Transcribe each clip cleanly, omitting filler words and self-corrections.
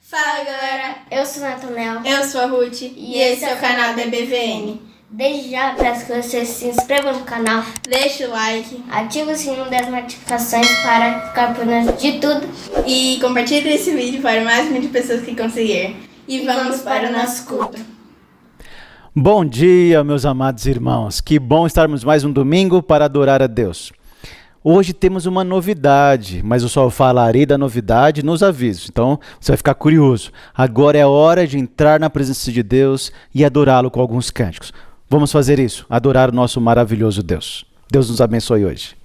Fala galera, Eu sou o Natanel. eu sou a Ruth e esse é o canal da BVN. Desde já peço que você se inscreva no canal, Deixa o like ative o sininho das notificações para ficar por dentro de tudo. e compartilhe esse vídeo para o máximo de pessoas que conseguir. E vamos para o nosso culto. Bom dia, meus amados irmãos. Que bom estarmos mais um domingo para adorar a Deus. Hoje temos uma novidade, mas eu só falarei da novidade nos avisos, então você vai ficar curioso. Agora é a hora de entrar na presença de Deus e adorá-lo com alguns cânticos. Vamos fazer isso, adorar o nosso maravilhoso Deus. Deus nos abençoe hoje.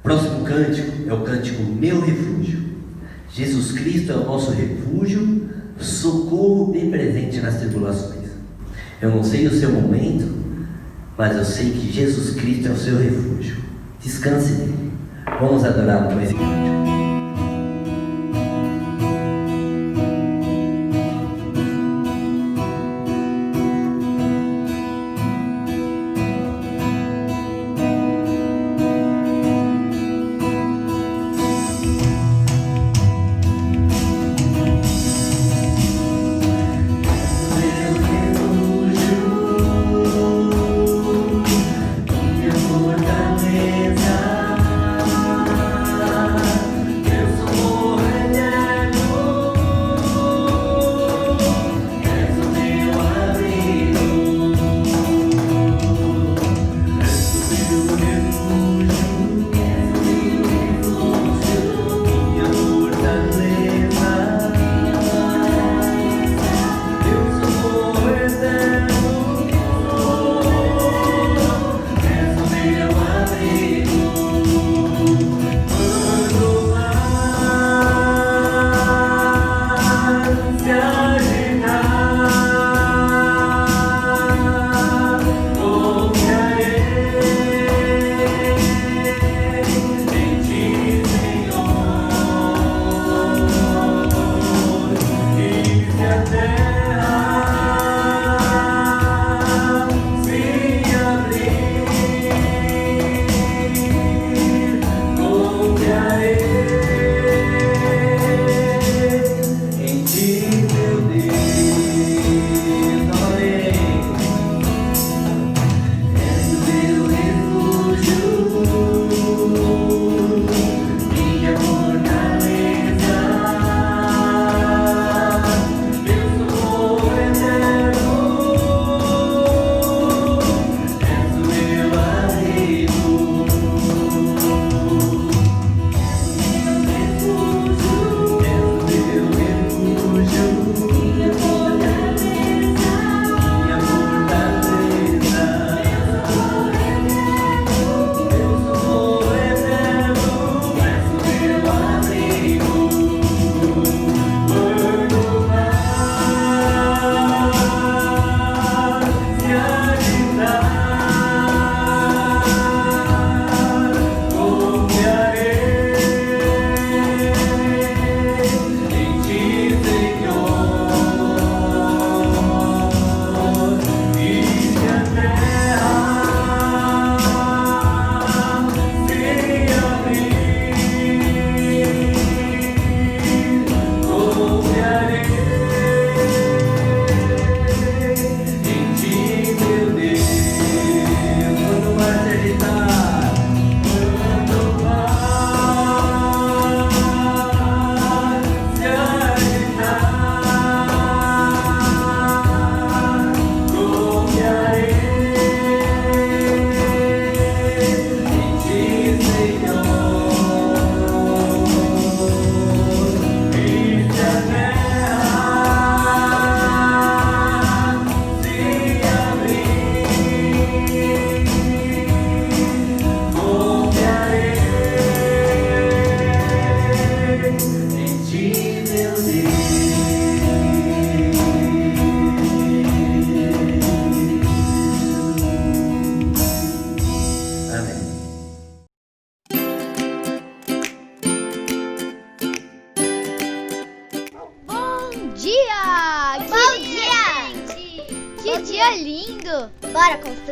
Próximo cântico é o cântico Meu Refúgio. Jesus Cristo é o nosso refúgio, socorro bem presente nas tribulações. Eu não sei o seu momento, mas eu sei que Jesus Cristo é o seu refúgio. Descanse nele. Vamos adorá-lo com esse cântico. Meu refúgio,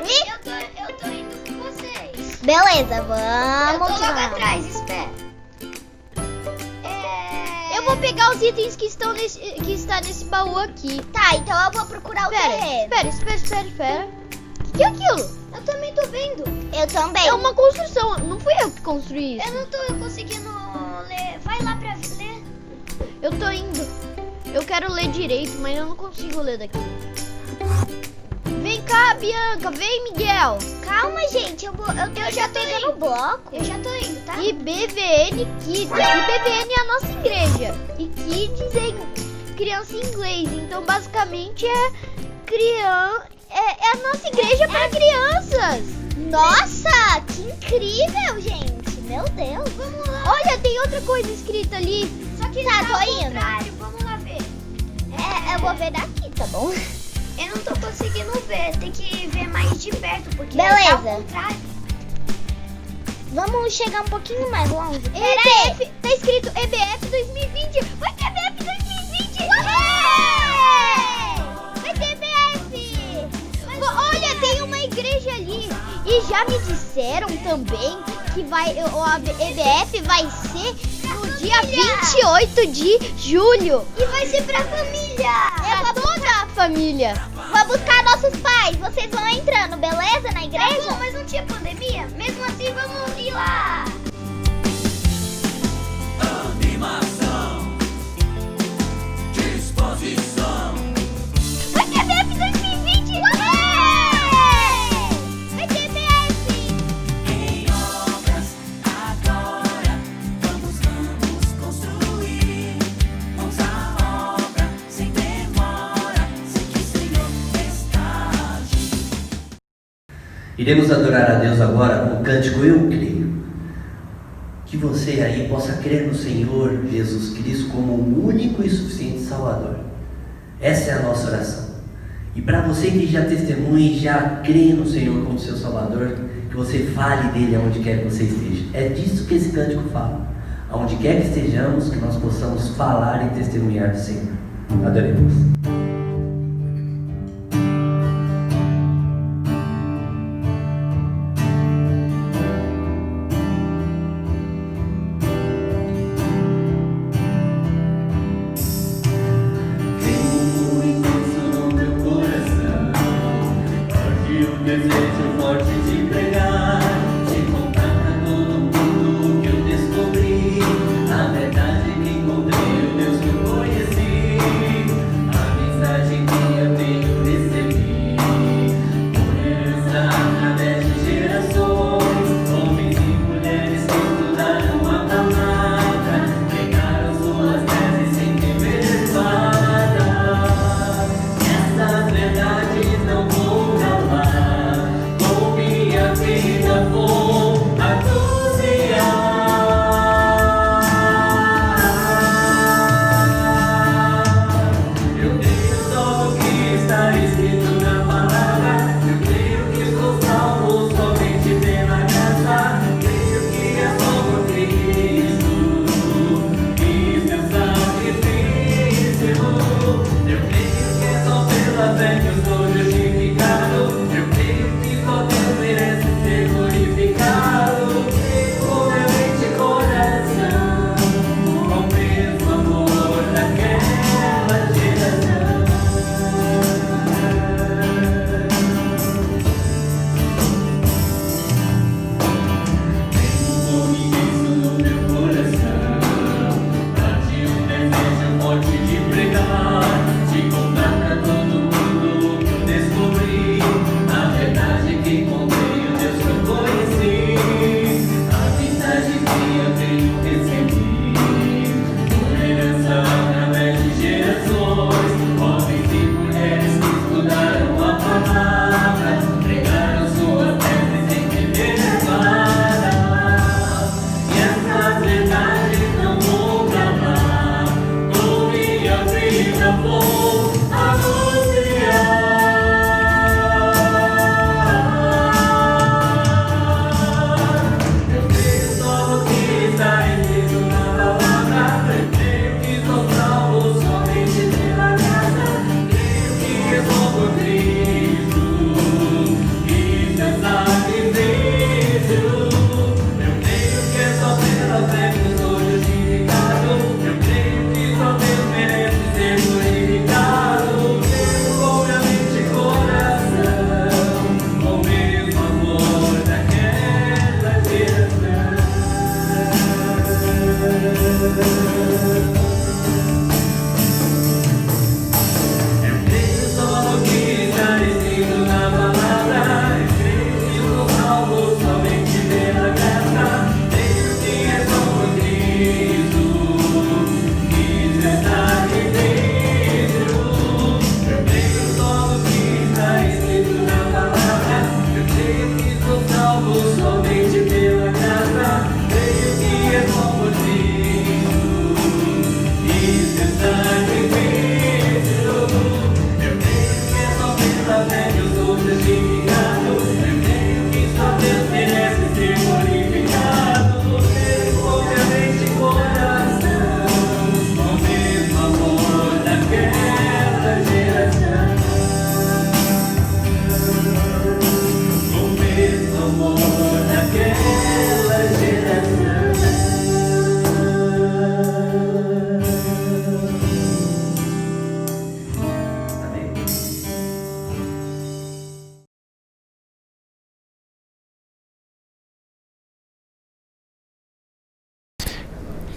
ouvir? Eu tô indo com vocês. Beleza, vamos Eu tô logo lá. atrás, espera. Eu vou pegar os itens que está nesse baú aqui. Tá, então eu vou procurar o terreno. Espera. O que é aquilo? Eu também tô vendo. Eu também. É uma construção, não fui eu que construí isso. Eu não tô conseguindo ler. Vai lá pra ler. Eu tô indo. Eu quero ler direito, mas eu não consigo ler daqui. Vem cá, Bianca. Vem, Miguel. Calma, gente, eu já tô pegando o bloco. Eu já tô indo, tá? E BVN Kids. E BVN é a nossa igreja. E Kids é criança em inglês. Então, basicamente, é a nossa igreja para crianças. Nossa, que incrível, gente. Meu Deus. Vamos lá. Olha, tem outra coisa escrita ali. Só que Tá, tá tô ao indo. contrário. Vamos lá ver. Eu vou ver daqui, tá bom? Eu não tô conseguindo ver. Tem que ver mais de perto, porque Beleza. tá ao contrário. Vamos chegar um pouquinho mais longe. EBF, tá escrito EBF 2020. Vai ter EBF 2020. Vai ter EBF. Olha, tem uma igreja ali. E já me disseram também que o EBF vai ser no dia 28 de julho. E vai ser pra família. É pra toda a família. Vou buscar nossos pais. Vocês vão entrando, beleza? Na igreja? Tá bom, mas não tinha pandemia? Mesmo assim, vamos ir lá. Vai ter EBF 2020. Vai ter EBF. Iremos adorar a Deus agora com o cântico Eu Creio. Que você aí possa crer no Senhor Jesus Cristo como o único e suficiente Salvador. Essa é a nossa oração. E para você que já testemunha e já crê no Senhor como seu Salvador, que você fale dele aonde quer que você esteja. É disso que esse cântico fala. Aonde quer que estejamos, que nós possamos falar e testemunhar do Senhor. Adoremos. Desejo forte de pregar, de contar pra todo mundo que eu descobri, a verdade que encontrei, o Deus que eu conheci, a mensagem que eu tenho recebido, por herança através de gerações, homens e mulheres que estudaram a palavra, pegaram suas teses sem temer espada. Essas verdades não vou calar. Vida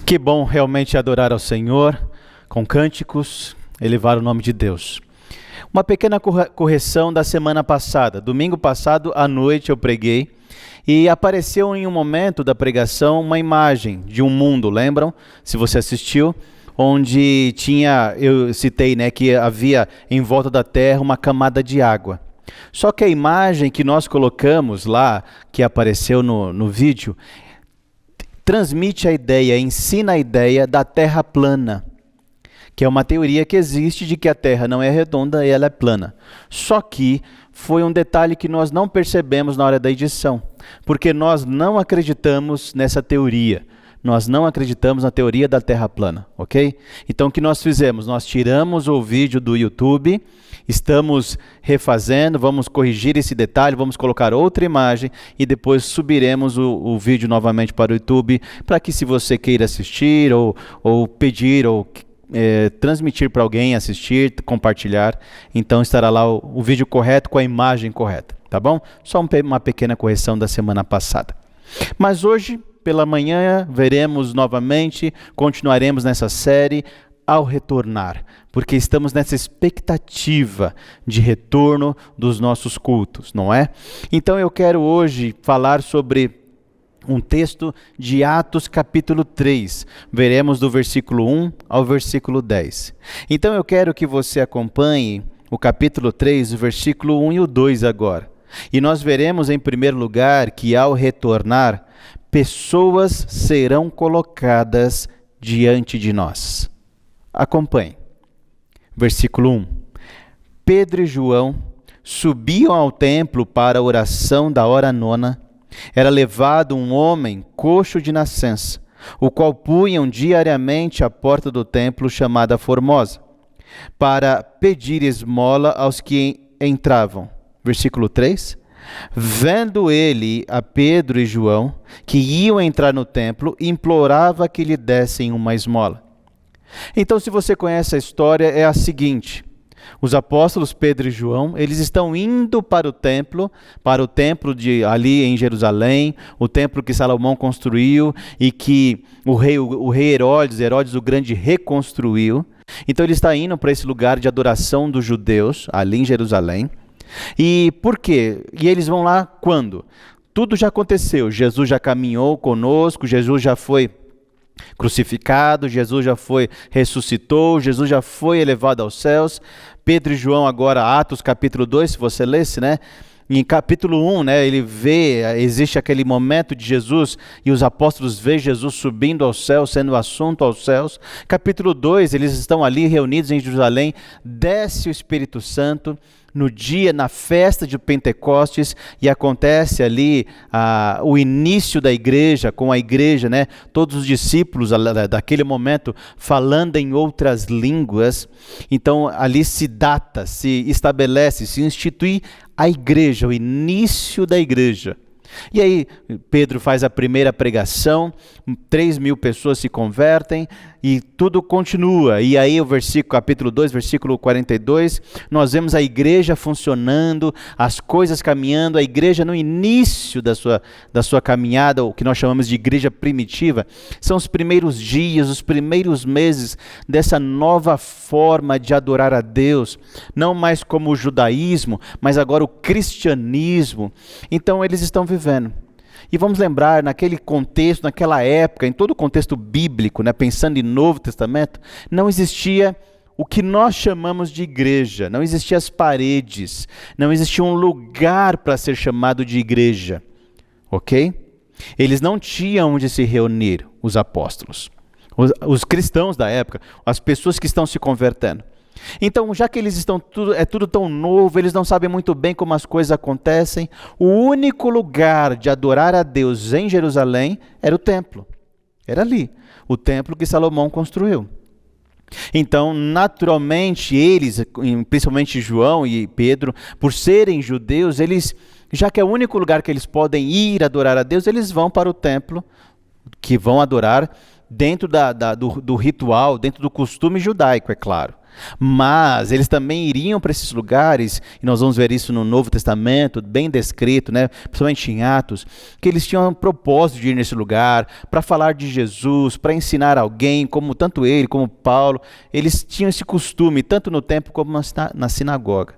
Que bom realmente adorar ao Senhor com cânticos, elevar o nome de Deus. Uma pequena correção da semana passada. Domingo passado à noite eu preguei e apareceu em um momento da pregação uma imagem de um mundo, lembram? Se você assistiu, onde eu citei, que havia em volta da terra uma camada de água. Só que a imagem que nós colocamos lá, que apareceu no vídeo, transmite a ideia, ensina a ideia da terra plana, que é uma teoria que existe de que a terra não é redonda e ela é plana. Só que foi um detalhe que nós não percebemos na hora da edição, porque nós não acreditamos nessa teoria. Nós não acreditamos na teoria da terra plana, ok? Então o que nós fizemos? Nós tiramos o vídeo do YouTube, estamos refazendo, vamos corrigir esse detalhe, vamos colocar outra imagem e depois subiremos o vídeo novamente para o YouTube, para que se você queira assistir ou pedir ou transmitir para alguém assistir, compartilhar, então estará lá o vídeo correto com a imagem correta, tá bom? Só uma pequena correção da semana passada. Mas hoje, pela manhã, veremos novamente, continuaremos nessa série ao retornar, porque estamos nessa expectativa de retorno dos nossos cultos, não é? Então eu quero hoje falar sobre um texto de Atos capítulo 3, veremos do versículo 1 ao versículo 10. Então eu quero que você acompanhe o capítulo 3, o versículo 1 e o 2 agora. E nós veremos em primeiro lugar que ao retornar, pessoas serão colocadas diante de nós. Acompanhe. Versículo 1. Pedro e João subiam ao templo para a oração da hora nona. Era levado um homem coxo de nascença, o qual punham diariamente à porta do templo chamada Formosa, para pedir esmola aos que entravam. Versículo 3. Vendo ele a Pedro e João, que iam entrar no templo, implorava que lhe dessem uma esmola. Então, se você conhece a história, é a seguinte: os apóstolos Pedro e João, eles estão indo para o templo de ali em Jerusalém, o templo que Salomão construiu e que o rei Herodes o Grande reconstruiu. Então ele está indo para esse lugar de adoração dos judeus, ali em Jerusalém. E por quê? E eles vão lá quando? Tudo já aconteceu, Jesus já caminhou conosco, Jesus já foi crucificado, Jesus já ressuscitou, Jesus já foi elevado aos céus. Pedro e João agora, Atos capítulo 2, se você lesse, em capítulo 1, ele vê, existe aquele momento de Jesus e os apóstolos veem Jesus subindo aos céus, sendo assunto aos céus. Capítulo 2, eles estão ali reunidos em Jerusalém, desce o Espírito Santo na festa de Pentecostes, e acontece ali o início da igreja, com a igreja, todos os discípulos daquele momento falando em outras línguas. Então ali se data, se estabelece, se institui a igreja, o início da igreja. E aí Pedro faz a primeira pregação, 3.000 pessoas se convertem, E tudo continua. E aí o capítulo 2, versículo 42, nós vemos a igreja funcionando, as coisas caminhando, a igreja no início da sua caminhada, o que nós chamamos de igreja primitiva, são os primeiros dias, os primeiros meses dessa nova forma de adorar a Deus, não mais como o judaísmo, mas agora o cristianismo. Então eles estão vivendo. E vamos lembrar, naquele contexto, naquela época, em todo o contexto bíblico, né, pensando em Novo Testamento, não existia o que nós chamamos de igreja, não existiam as paredes, não existia um lugar para ser chamado de igreja, ok? Eles não tinham onde se reunir, os apóstolos, os cristãos da época, as pessoas que estão se convertendo. Então, já que eles estão tudo tão novo, eles não sabem muito bem como as coisas acontecem, o único lugar de adorar a Deus em Jerusalém era o templo. Era ali, o templo que Salomão construiu. Então, naturalmente, eles, principalmente João e Pedro, por serem judeus, já que é o único lugar que eles podem ir adorar a Deus, eles vão para o templo, que vão adorar dentro do ritual, dentro do costume judaico, é claro. Mas eles também iriam para esses lugares, e nós vamos ver isso no Novo Testamento, bem descrito, né? Principalmente em Atos, que eles tinham um propósito de ir nesse lugar, para falar de Jesus, para ensinar alguém, como tanto ele como Paulo, eles tinham esse costume, tanto no templo como na sinagoga.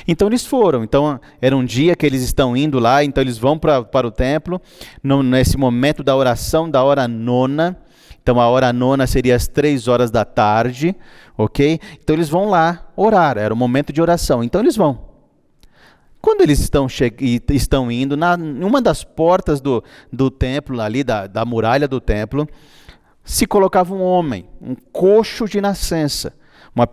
Então eles foram, então era um dia que eles estão indo lá, então eles vão para o templo, nesse momento da oração, da hora nona. Então a hora nona seria às 3 da tarde, ok? Então eles vão lá orar, era o momento de oração, então eles vão. Quando eles estão indo, em uma das portas do templo, ali da muralha do templo, se colocava um homem, um coxo de nascença.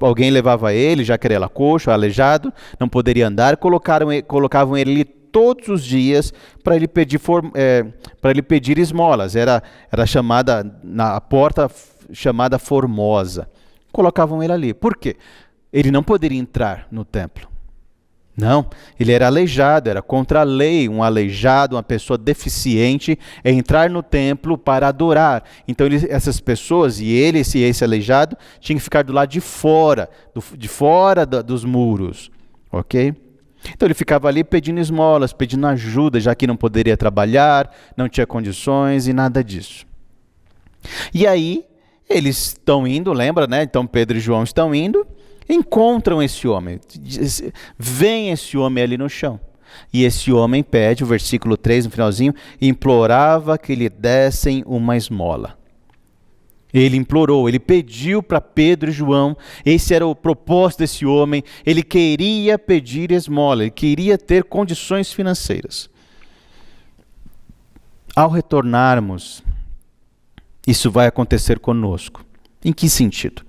Alguém levava ele, já que ele era coxo, aleijado, não poderia andar, colocavam ele ali todos os dias para ele pedir esmolas. Era chamada, na porta chamada Formosa. Colocavam ele ali. Por quê? Ele não poderia entrar no templo. Não, ele era aleijado, era contra a lei, um aleijado, uma pessoa deficiente, entrar no templo para adorar. Então essas pessoas, e esse aleijado, tinha que ficar do lado de fora dos muros, ok? Então ele ficava ali pedindo esmolas, pedindo ajuda, já que não poderia trabalhar, não tinha condições e nada disso. E aí, eles estão indo, lembra, né? Então Pedro e João estão indo, encontram esse homem, vem esse homem ali no chão. E esse homem pede, o versículo 3 no finalzinho, implorava que lhe dessem uma esmola. Ele implorou, ele pediu para Pedro e João, esse era o propósito desse homem, ele queria pedir esmola, ele queria ter condições financeiras. Ao retornarmos, isso vai acontecer conosco. Em que sentido?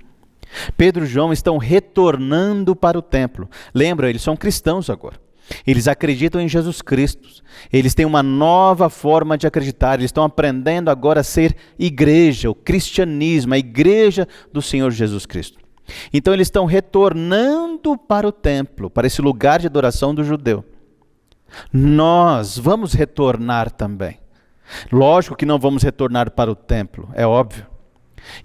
Pedro e João estão retornando para o templo. Lembra, eles são cristãos agora. Eles acreditam em Jesus Cristo. Eles têm uma nova forma de acreditar. Eles estão aprendendo agora a ser igreja, o cristianismo, a igreja do Senhor Jesus Cristo. Então eles estão retornando para o templo, para esse lugar de adoração do judeu. Nós vamos retornar também. Lógico que não vamos retornar para o templo, é óbvio.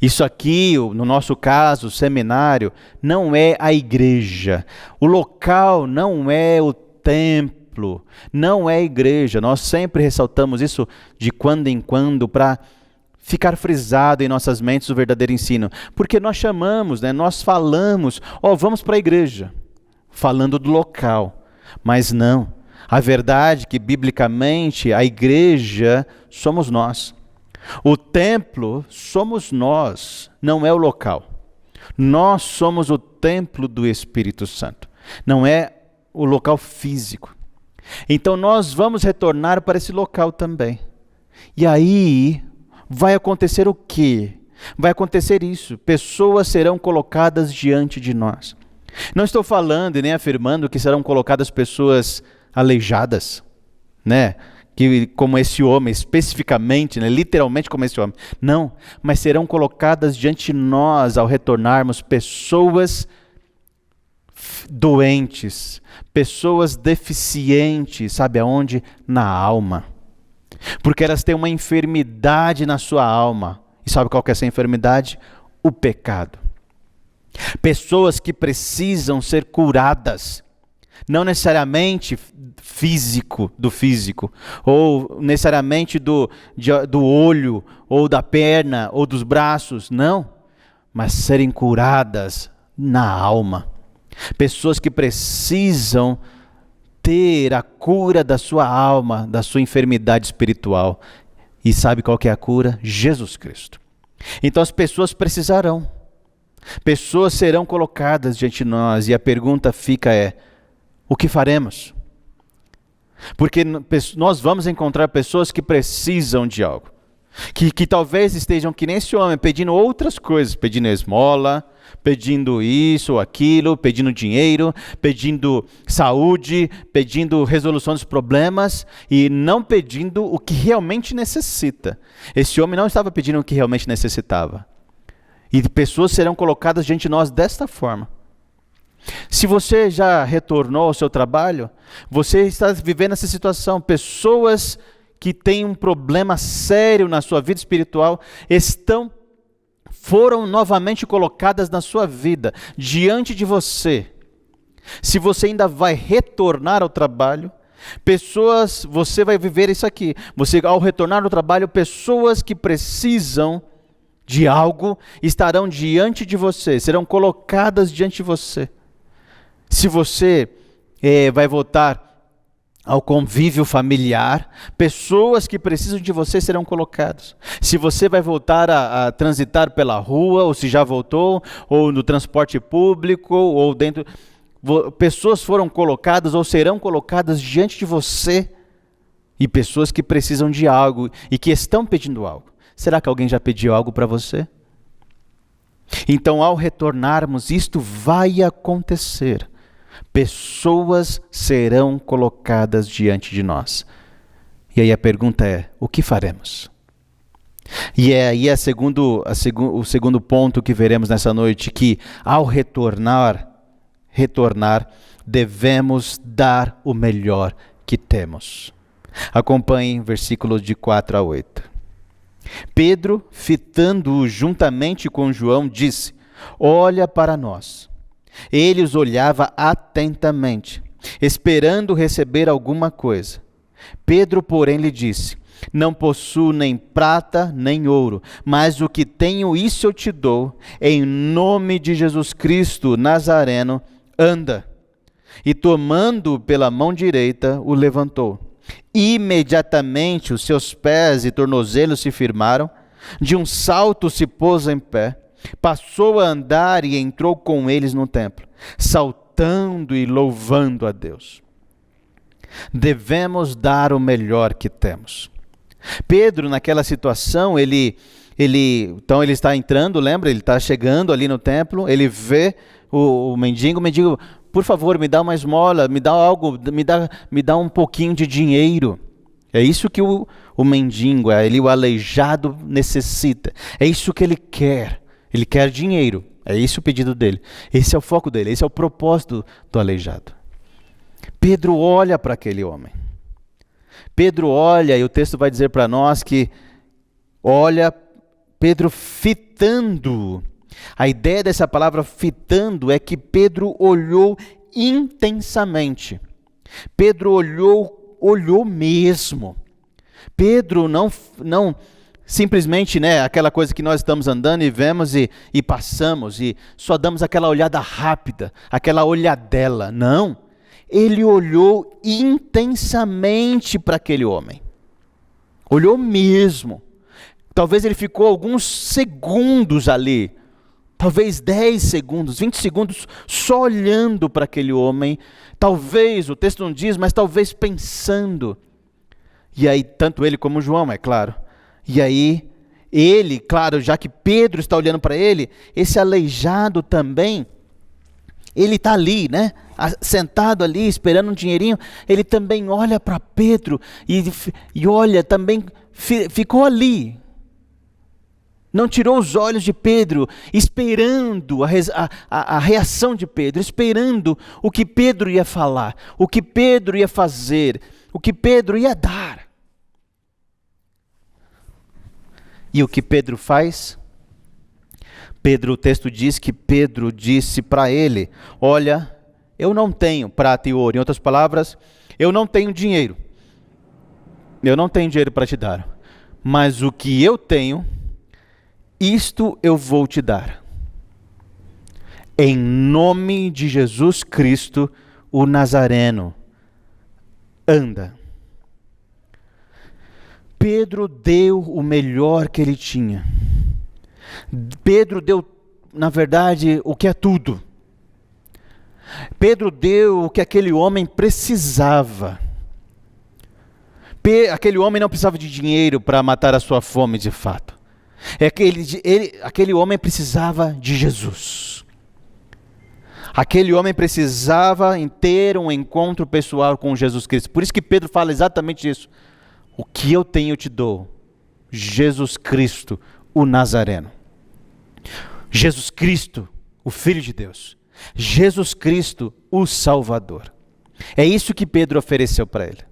Isso aqui, no nosso caso, o seminário, não é a igreja. O local não é o templo, não é a igreja. Nós sempre ressaltamos isso de quando em quando para ficar frisado em nossas mentes o verdadeiro ensino. Porque nós chamamos, né, nós falamos, vamos para a igreja, falando do local. Mas não, a verdade é que biblicamente a igreja somos nós. O templo somos nós, não é o local. Nós somos o templo do Espírito Santo, não é o local físico. Então nós vamos retornar para esse local também. E aí vai acontecer o quê? Vai acontecer isso, pessoas serão colocadas diante de nós. Não estou falando e nem afirmando que serão colocadas pessoas aleijadas, né? Como esse homem, especificamente, né? Literalmente como esse homem. Não, mas serão colocadas diante de nós ao retornarmos pessoas doentes, pessoas deficientes, sabe aonde? Na alma. Porque elas têm uma enfermidade na sua alma. E sabe qual que é essa enfermidade? O pecado. Pessoas que precisam ser curadas, não necessariamente do físico, ou necessariamente do olho, ou da perna, ou dos braços, não, mas serem curadas na alma. Pessoas que precisam ter a cura da sua alma, da sua enfermidade espiritual. E sabe qual que é a cura? Jesus Cristo. Então as pessoas precisarão. Pessoas serão colocadas diante de nós e a pergunta fica o que faremos? Porque nós vamos encontrar pessoas que precisam de algo. Que talvez estejam que nem esse homem, pedindo outras coisas, pedindo esmola, pedindo isso ou aquilo, pedindo dinheiro, pedindo saúde, pedindo resolução dos problemas e não pedindo o que realmente necessita. Esse homem não estava pedindo o que realmente necessitava. E pessoas serão colocadas diante de nós desta forma. Se você já retornou ao seu trabalho, você está vivendo essa situação. Pessoas que têm um problema sério na sua vida espiritual foram novamente colocadas na sua vida, diante de você. Se você ainda vai retornar ao trabalho, você vai viver isso aqui. Você, ao retornar ao trabalho, pessoas que precisam de algo estarão diante de você, serão colocadas diante de você. Se você vai voltar ao convívio familiar, pessoas que precisam de você serão colocadas. Se você vai voltar a transitar pela rua, ou se já voltou, ou no transporte público, ou dentro, pessoas foram colocadas ou serão colocadas diante de você, e pessoas que precisam de algo e que estão pedindo algo. Será que alguém já pediu algo para você? Então, ao retornarmos, isto vai acontecer. Pessoas serão colocadas diante de nós. E aí a pergunta é, o que faremos? E aí o segundo ponto que veremos nessa noite, que ao retornar, devemos dar o melhor que temos. Acompanhem versículos de 4 a 8. Pedro, fitando-o juntamente com João, disse: olha para nós. Ele os olhava atentamente, esperando receber alguma coisa. Pedro, porém, lhe disse: não possuo nem prata nem ouro, mas o que tenho, isso eu te dou. Em nome de Jesus Cristo Nazareno, anda. E tomando-o pela mão direita, o levantou. Imediatamente os seus pés e tornozelos se firmaram, de um salto se pôs em pé, passou a andar e entrou com eles no templo, saltando e louvando a Deus. Devemos dar o melhor que temos. Pedro, naquela situação, ele está entrando, lembra? Ele está chegando ali no templo, ele vê o mendigo, por favor, me dá uma esmola, me dá algo, me dá um pouquinho de dinheiro. É isso que o mendigo, o aleijado necessita. É isso que ele quer dinheiro. É esse o pedido dele. Esse é o foco dele, esse é o propósito do aleijado. Pedro olha para aquele homem. Pedro olha, e o texto vai dizer para nós que olha, Pedro fitando. A ideia dessa palavra fitando é que Pedro olhou intensamente. Pedro olhou mesmo. Pedro não simplesmente, aquela coisa que nós estamos andando e vemos e passamos e só damos aquela olhada rápida, aquela olhadela. Não. Ele olhou intensamente para aquele homem. Olhou mesmo. Talvez ele ficou alguns segundos ali, talvez 10 segundos, 20 segundos, só olhando para aquele homem. Talvez, o texto não diz, mas talvez pensando. E aí, tanto ele como João, é claro. E aí, ele, claro, já que Pedro está olhando para ele, esse aleijado também, ele está ali, sentado ali, esperando um dinheirinho, ele também olha para Pedro e olha, também ficou ali. Não tirou os olhos de Pedro, esperando a reação de Pedro, esperando o que Pedro ia falar, o que Pedro ia fazer, o que Pedro ia dar. E o que Pedro faz? O texto diz que Pedro disse para ele: olha, eu não tenho prata e ouro. Em outras palavras, eu não tenho dinheiro. Eu não tenho dinheiro para te dar. Mas o que eu tenho, isto eu vou te dar. Em nome de Jesus Cristo, o Nazareno, anda. Pedro deu o melhor que ele tinha. Pedro deu, na verdade, o que é tudo. Pedro deu o que aquele homem precisava. Aquele homem não precisava de dinheiro para matar a sua fome de fato. Aquele homem precisava de Jesus. Aquele homem precisava ter um encontro pessoal com Jesus Cristo. Por isso que Pedro fala exatamente isso. O que eu tenho eu te dou. Jesus Cristo, o Nazareno. Jesus Cristo, o Filho de Deus. Jesus Cristo, o Salvador. É isso que Pedro ofereceu para ele.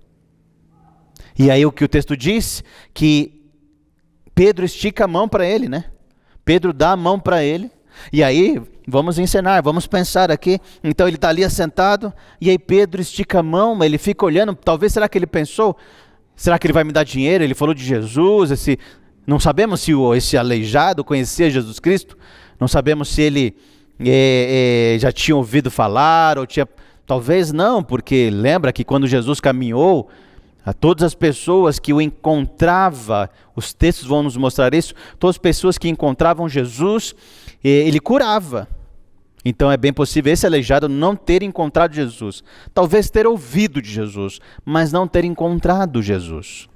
E aí o que o texto diz? Que Pedro estica a mão para ele, né? Pedro dá a mão para ele. E aí, vamos encenar, vamos pensar aqui. Então ele está ali assentado. E aí Pedro estica a mão, ele fica olhando. Talvez, será que ele pensou? Será que ele vai me dar dinheiro? Ele falou de Jesus. Não sabemos se esse aleijado conhecia Jesus Cristo. Não sabemos se ele já tinha ouvido falar. Ou tinha... Talvez não, porque lembra que quando Jesus caminhou, a todas as pessoas que o encontravam, os textos vão nos mostrar isso, todas as pessoas que encontravam Jesus, ele curava. Então é bem possível esse aleijado não ter encontrado Jesus. Talvez ter ouvido de Jesus, mas não ter encontrado Jesus.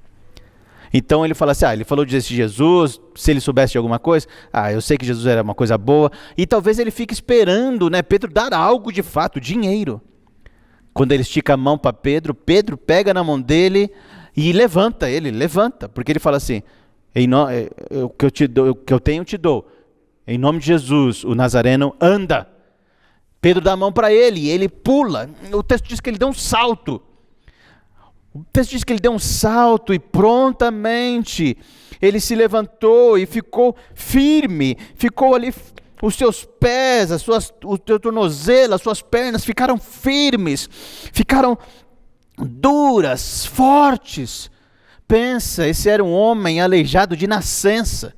Então ele fala assim, ele falou desse Jesus, se ele soubesse de alguma coisa, eu sei que Jesus era uma coisa boa. E talvez ele fique esperando, né, Pedro dar algo de fato, dinheiro. Quando ele estica a mão para Pedro, Pedro pega na mão dele e levanta, porque ele fala assim, o que eu tenho eu te dou, em nome de Jesus, o Nazareno, anda. Pedro dá a mão para ele e ele pula. O texto diz que ele deu um salto. E prontamente ele se levantou e ficou firme, ficou ali. Os seus pés, o teu tornozelo, as suas pernas ficaram firmes, ficaram duras, fortes. Pensa, esse era um homem aleijado de nascença.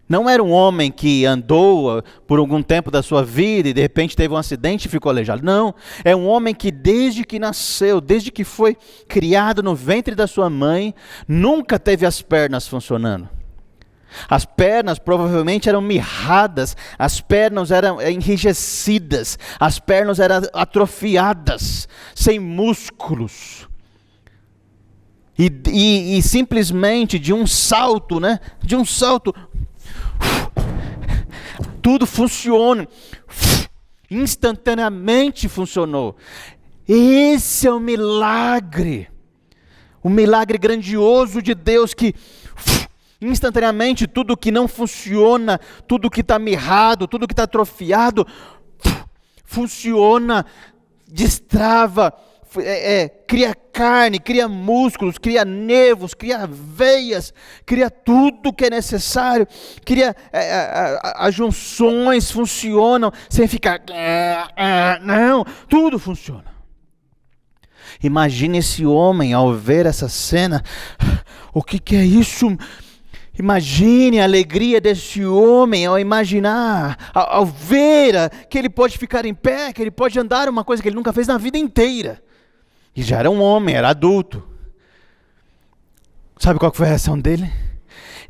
Não era um homem que andou por algum tempo da sua vida e de repente teve um acidente e ficou aleijado. Não, é um homem que desde que nasceu, desde que foi criado no ventre da sua mãe, nunca teve as pernas funcionando. As pernas provavelmente eram mirradas, as pernas eram enrijecidas, as pernas eram atrofiadas, sem músculos. E simplesmente de um salto, tudo funciona, instantaneamente funcionou. Esse é o milagre grandioso de Deus, que instantaneamente tudo que não funciona, tudo que está mirrado, tudo que está atrofiado, funciona, destrava, cria carne, cria músculos, cria nervos, cria veias, cria tudo que é necessário, cria as junções funcionam, sem ficar, não, tudo funciona. Imagine esse homem ao ver essa cena, o que é isso? Imagine a alegria desse homem ao imaginar, ao ver que ele pode ficar em pé, que ele pode andar, uma coisa que ele nunca fez na vida inteira. E já era um homem, era adulto. Sabe qual foi a reação dele?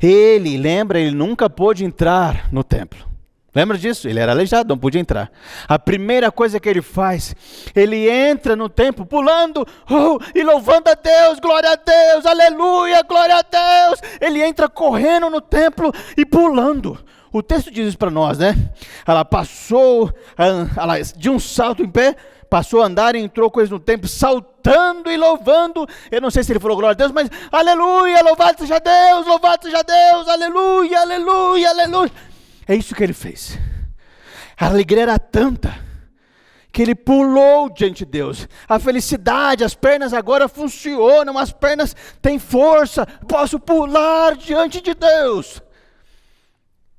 Ele nunca pôde entrar no templo. Lembra disso? Ele era aleijado, não podia entrar. A primeira coisa que ele faz, ele entra no templo pulando e louvando a Deus, glória a Deus, aleluia, glória a Deus. Ele entra correndo no templo e pulando. O texto diz isso para nós, né? Ela passou de um salto em pé, passou a andar e entrou coisa no templo, saltando e louvando. Eu não sei se ele falou glória a Deus, mas aleluia, louvado seja Deus, aleluia, aleluia, aleluia. É isso que ele fez. A alegria era tanta que ele pulou diante de Deus. A felicidade, as pernas agora funcionam, as pernas têm força, posso pular diante de Deus.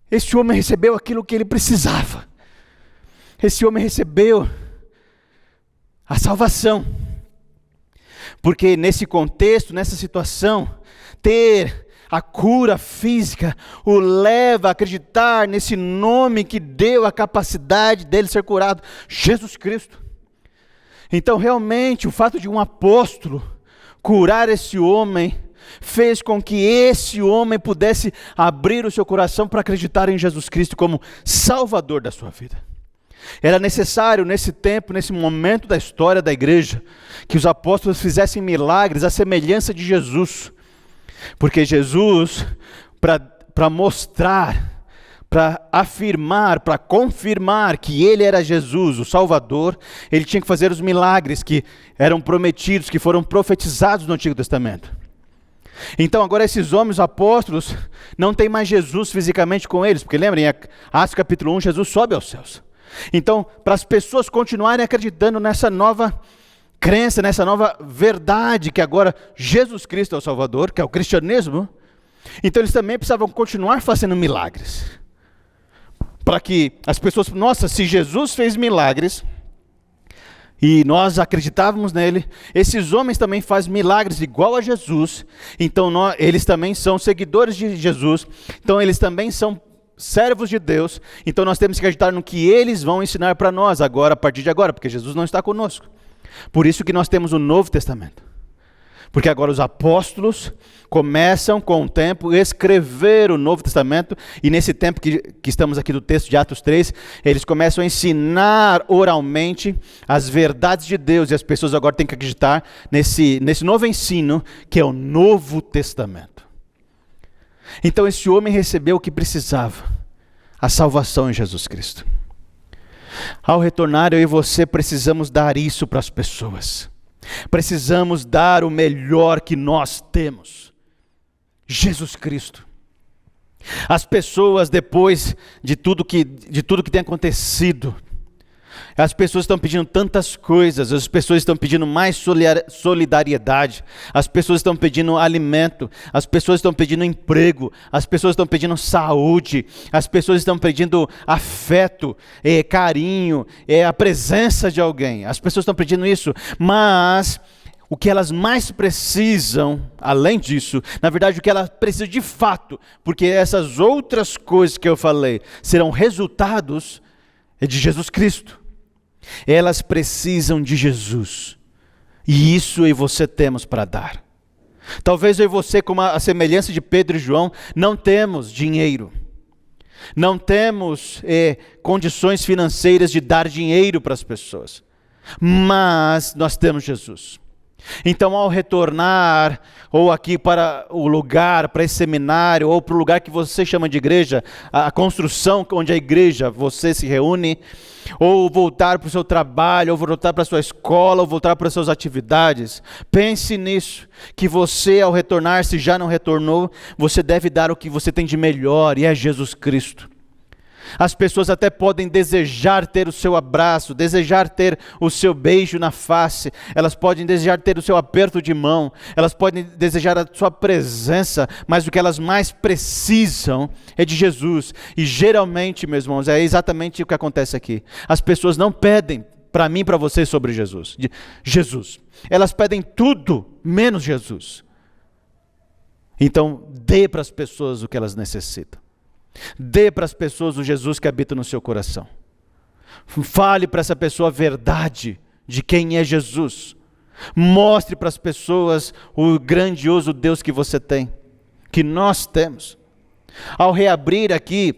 Esse homem recebeu aquilo que ele precisava. Esse homem recebeu a salvação. Porque nesse contexto, nessa situação, ter a cura física o leva a acreditar nesse nome que deu a capacidade dele ser curado, Jesus Cristo. Então realmente o fato de um apóstolo curar esse homem fez com que esse homem pudesse abrir o seu coração para acreditar em Jesus Cristo como Salvador da sua vida. Era necessário nesse tempo, nesse momento da história da igreja, que os apóstolos fizessem milagres à semelhança de Jesus. Porque Jesus, para mostrar, para afirmar, para confirmar que ele era Jesus, o Salvador, ele tinha que fazer os milagres que eram prometidos, que foram profetizados no Antigo Testamento. Então agora esses homens, os apóstolos, não tem mais Jesus fisicamente com eles, porque lembrem, em Atos capítulo 1, Jesus sobe aos céus. Então, para as pessoas continuarem acreditando nessa nova crença, nessa nova verdade, que agora Jesus Cristo é o Salvador, que é o cristianismo, então eles também precisavam continuar fazendo milagres. Para que as pessoas, nossa, se Jesus fez milagres, e nós acreditávamos nele, esses homens também fazem milagres igual a Jesus, então eles também são seguidores de Jesus, então eles também são servos de Deus, então nós temos que acreditar no que eles vão ensinar para nós agora, a partir de agora, porque Jesus não está conosco. Por isso que nós temos o Novo Testamento, porque agora os apóstolos começam com o tempo a escrever o Novo Testamento, e nesse tempo que estamos aqui do texto de Atos 3, eles começam a ensinar oralmente as verdades de Deus, e as pessoas agora têm que acreditar nesse novo ensino, que é o Novo Testamento. Então esse homem recebeu o que precisava, a salvação em Jesus Cristo. Ao retornar, eu e você precisamos dar isso para as pessoas. Precisamos dar o melhor que nós temos, Jesus Cristo. As pessoas, depois de tudo que tem acontecido, as pessoas estão pedindo tantas coisas, as pessoas estão pedindo mais solidariedade, as pessoas estão pedindo alimento, as pessoas estão pedindo emprego, as pessoas estão pedindo saúde, as pessoas estão pedindo afeto, carinho, a presença de alguém, as pessoas estão pedindo isso, mas o que elas mais precisam, além disso, na verdade o que elas precisam de fato, porque essas outras coisas que eu falei serão resultados de Jesus Cristo. Elas precisam de Jesus, e isso eu e você temos para dar. Talvez eu e você, como a semelhança de Pedro e João, não temos dinheiro, não temos condições financeiras de dar dinheiro para as pessoas, mas nós temos Jesus. Então ao retornar, ou aqui para o lugar, para esse seminário, ou para o lugar que você chama de igreja, a construção onde a igreja, você se reúne, ou voltar para o seu trabalho, ou voltar para a sua escola, ou voltar para as suas atividades, pense nisso, que você ao retornar, se já não retornou, você deve dar o que você tem de melhor, e é Jesus Cristo. As pessoas até podem desejar ter o seu abraço, desejar ter o seu beijo na face, elas podem desejar ter o seu aperto de mão, elas podem desejar a sua presença, mas o que elas mais precisam é de Jesus. E geralmente, meus irmãos, é exatamente o que acontece aqui. As pessoas não pedem para mim e para você sobre Jesus. Elas pedem tudo menos Jesus. Então, dê para as pessoas o que elas necessitam. Dê para as pessoas o Jesus que habita no seu coração. Fale para essa pessoa a verdade de quem é Jesus. Mostre para as pessoas o grandioso Deus que você tem, que nós temos. Ao reabrir aqui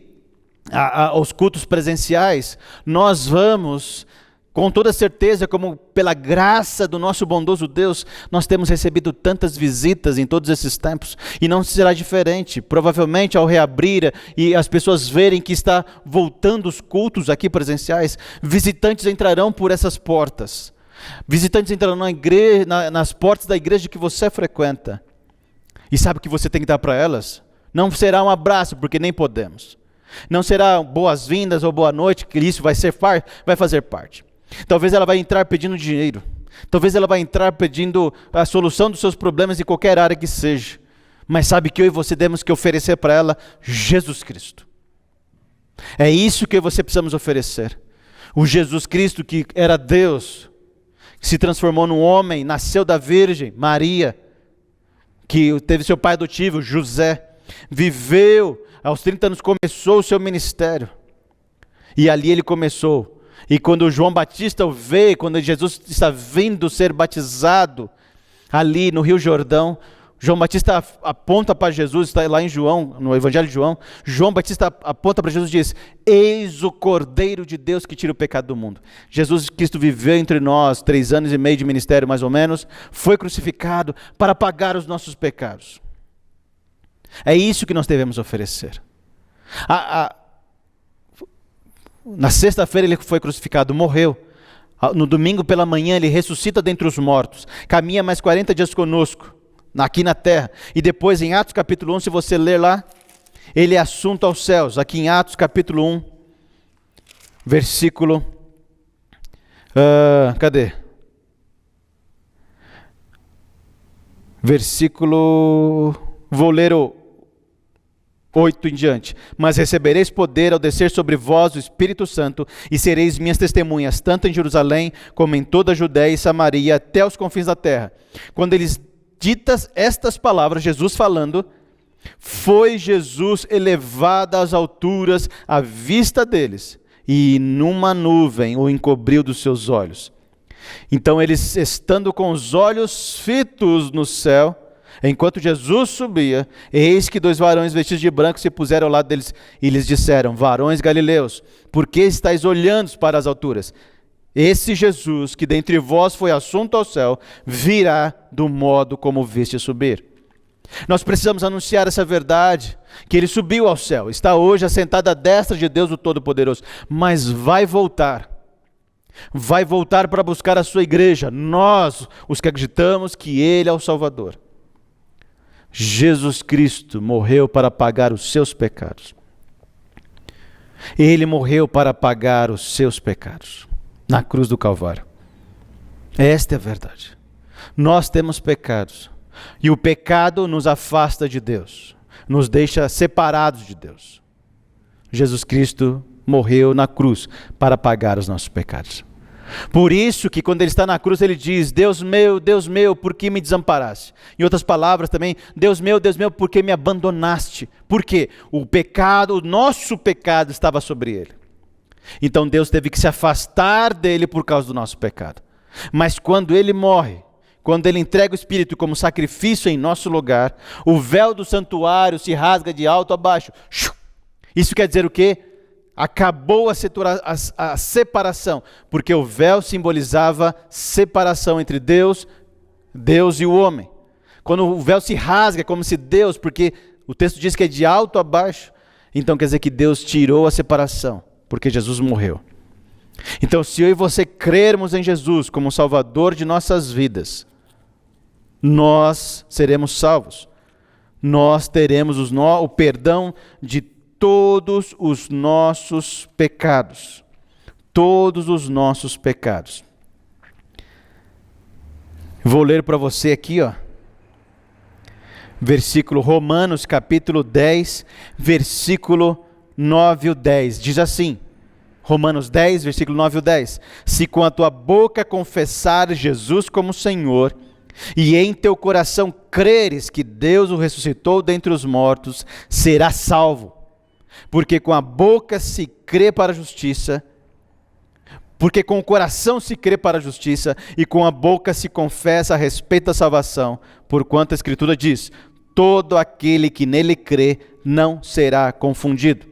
os cultos presenciais, nós vamos, com toda certeza, como pela graça do nosso bondoso Deus, nós temos recebido tantas visitas em todos esses tempos, e não será diferente. Provavelmente ao reabrir e as pessoas verem que está voltando os cultos aqui presenciais, visitantes entrarão por essas portas, visitantes entrarão nas portas da igreja que você frequenta, e sabe o que você tem que dar para elas? Não será um abraço, porque nem podemos, não será boas-vindas ou boa noite, que isso vai fazer parte. Talvez ela vai entrar pedindo dinheiro. Talvez ela vai entrar pedindo a solução dos seus problemas em qualquer área que seja. Mas sabe que eu e você temos que oferecer para ela Jesus Cristo. É isso que você precisamos oferecer. O Jesus Cristo que era Deus, que se transformou num homem, nasceu da Virgem Maria, que teve seu pai adotivo, José, viveu, aos 30 anos começou o seu ministério. E ali ele começou. E quando João Batista o vê, quando Jesus está vindo ser batizado, ali no Rio Jordão, João Batista aponta para Jesus, está lá em João, no Evangelho de João, João Batista aponta para Jesus e diz: eis o Cordeiro de Deus que tira o pecado do mundo. Jesus Cristo viveu entre nós 3 anos e meio de ministério mais ou menos, foi crucificado para pagar os nossos pecados. É isso que nós devemos oferecer. Na sexta-feira ele foi crucificado, morreu. No domingo pela manhã ele ressuscita dentre os mortos, caminha mais 40 dias conosco, aqui na terra, e depois em Atos capítulo 1, se você ler lá, ele é assunto aos céus, aqui em Atos capítulo 1, versículo, versículo, vou ler o 8 em diante. Mas recebereis poder ao descer sobre vós o Espírito Santo, e sereis minhas testemunhas, tanto em Jerusalém, como em toda a Judéia e Samaria, até os confins da terra. Quando eles ditas estas palavras, Jesus falando, foi Jesus elevado às alturas à vista deles, e numa nuvem o encobriu dos seus olhos. Então eles, estando com os olhos fitos no céu, enquanto Jesus subia, eis que 2 varões vestidos de branco se puseram ao lado deles, e lhes disseram: varões galileus, por que estáis olhando para as alturas? Esse Jesus, que dentre vós foi assunto ao céu, virá do modo como viste subir. Nós precisamos anunciar essa verdade, que ele subiu ao céu, está hoje assentado à destra de Deus o Todo-Poderoso, mas vai voltar para buscar a sua igreja, nós, os que acreditamos que ele é o Salvador. Jesus Cristo morreu para pagar os seus pecados. Ele morreu para pagar os seus pecados na cruz do Calvário. Esta é a verdade. Nós temos pecados, e o pecado nos afasta de Deus, nos deixa separados de Deus. Jesus Cristo morreu na cruz para pagar os nossos pecados. Por isso que quando ele está na cruz ele diz: Deus meu, por que me desamparaste? Em outras palavras também: Deus meu, por que me abandonaste? Por quê? O pecado, o nosso pecado estava sobre ele. Então Deus teve que se afastar dele por causa do nosso pecado. Mas quando ele morre, quando ele entrega o Espírito como sacrifício em nosso lugar, o véu do santuário se rasga de alto a baixo. Isso quer dizer o quê? Acabou a separação, porque o véu simbolizava separação entre Deus e o homem. Quando o véu se rasga, é como se Deus, porque o texto diz que é de alto a baixo, então quer dizer que Deus tirou a separação, porque Jesus morreu. Então, se eu e você crermos em Jesus como Salvador de nossas vidas, nós seremos salvos. Nós teremos o perdão de todos os nossos pecados. Todos os nossos pecados. Vou ler para você aqui, versículo Romanos capítulo 10, versículo 9 e 10. Diz assim, Romanos 10, versículo 9 e 10. Se com a tua boca confessares Jesus como Senhor, e em teu coração creres que Deus o ressuscitou dentre os mortos, serás salvo. Porque com a boca se crê para a justiça, porque com o coração se crê para a justiça, e com a boca se confessa a respeito da salvação, porquanto a Escritura diz: todo aquele que nele crê não será confundido.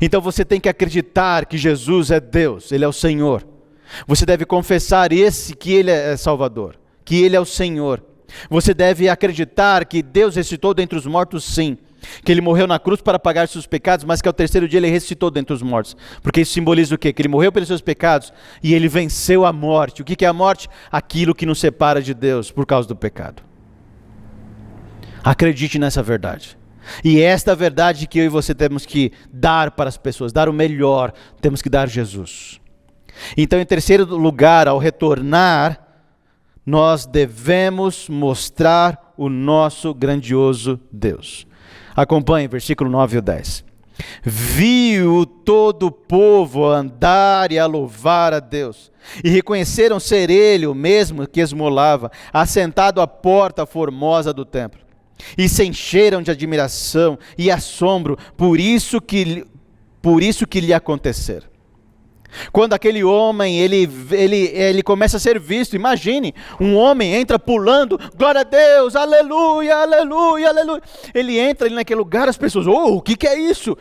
Então você tem que acreditar que Jesus é Deus, Ele é o Senhor. Você deve confessar que Ele é Salvador, que Ele é o Senhor. Você deve acreditar que Deus ressuscitou dentre os mortos, sim. Que Ele morreu na cruz para pagar seus pecados, mas que ao terceiro dia Ele ressuscitou dentre os mortos. Porque isso simboliza o quê? Que Ele morreu pelos seus pecados e Ele venceu a morte. O que é a morte? Aquilo que nos separa de Deus por causa do pecado. Acredite nessa verdade. E esta verdade que eu e você temos que dar para as pessoas, dar o melhor, temos que dar Jesus. Então, em terceiro lugar, ao retornar, nós devemos mostrar o nosso grandioso Deus. Acompanhe versículo 9 e 10. Viu todo o povo andar e a louvar a Deus, e reconheceram ser ele o mesmo que esmolava, assentado à porta formosa do templo. E se encheram de admiração e assombro por isso que lhe acontecera. Quando aquele homem, ele começa a ser visto, imagine, um homem entra pulando, glória a Deus, aleluia, aleluia, aleluia. Ele entra ali naquele lugar, as pessoas, o que é isso?